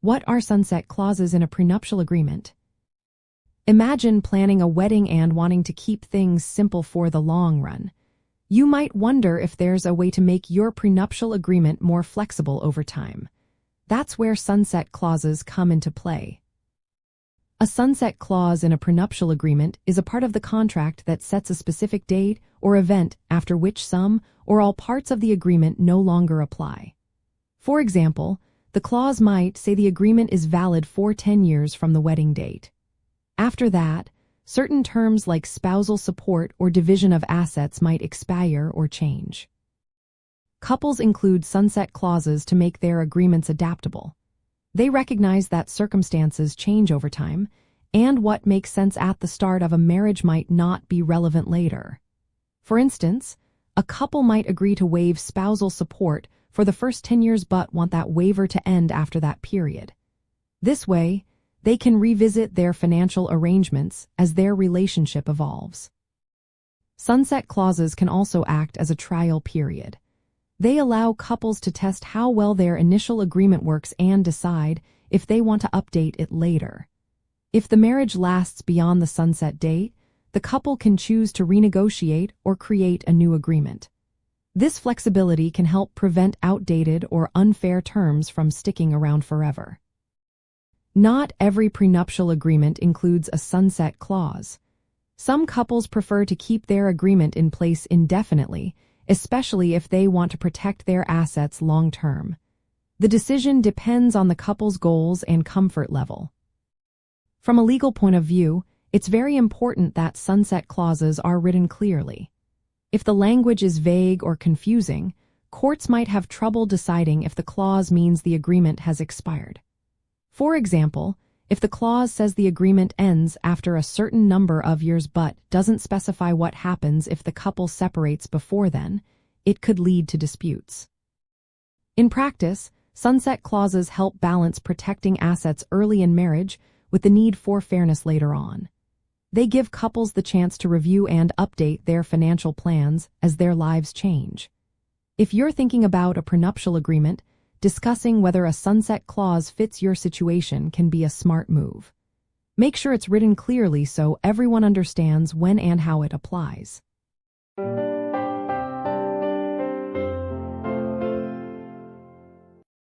What are sunset clauses in a prenuptial agreement? Imagine planning a wedding and wanting to keep things simple for the long run. You might wonder if there's a way to make your prenuptial agreement more flexible over time. That's where sunset clauses come into play. A sunset clause in a prenuptial agreement is a part of the contract that sets a specific date or event after which some or all parts of the agreement no longer apply. For example, the clause might say the agreement is valid for 10 years from the wedding date. After that, certain terms like spousal support or division of assets might expire or change. Couples include sunset clauses to make their agreements adaptable. They recognize that circumstances change over time, and what makes sense at the start of a marriage might not be relevant later. For instance, a couple might agree to waive spousal support for the first 10 years but want that waiver to end after that period. This way, they can revisit their financial arrangements as their relationship evolves. Sunset clauses can also act as a trial period. They allow couples to test how well their initial agreement works and decide if they want to update it later. If the marriage lasts beyond the sunset date, the couple can choose to renegotiate or create a new agreement. This flexibility can help prevent outdated or unfair terms from sticking around forever. Not every prenuptial agreement includes a sunset clause. Some couples prefer to keep their agreement in place indefinitely, especially if they want to protect their assets long-term. The decision depends on the couple's goals and comfort level. From a legal point of view, it's very important that sunset clauses are written clearly. If the language is vague or confusing, courts might have trouble deciding if the clause means the agreement has expired. For example, if the clause says the agreement ends after a certain number of years but doesn't specify what happens if the couple separates before then, it could lead to disputes. In practice, sunset clauses help balance protecting assets early in marriage with the need for fairness later on. They give couples the chance to review and update their financial plans as their lives change. If you're thinking about a prenuptial agreement, discussing whether a sunset clause fits your situation can be a smart move. Make sure it's written clearly so everyone understands when and how it applies.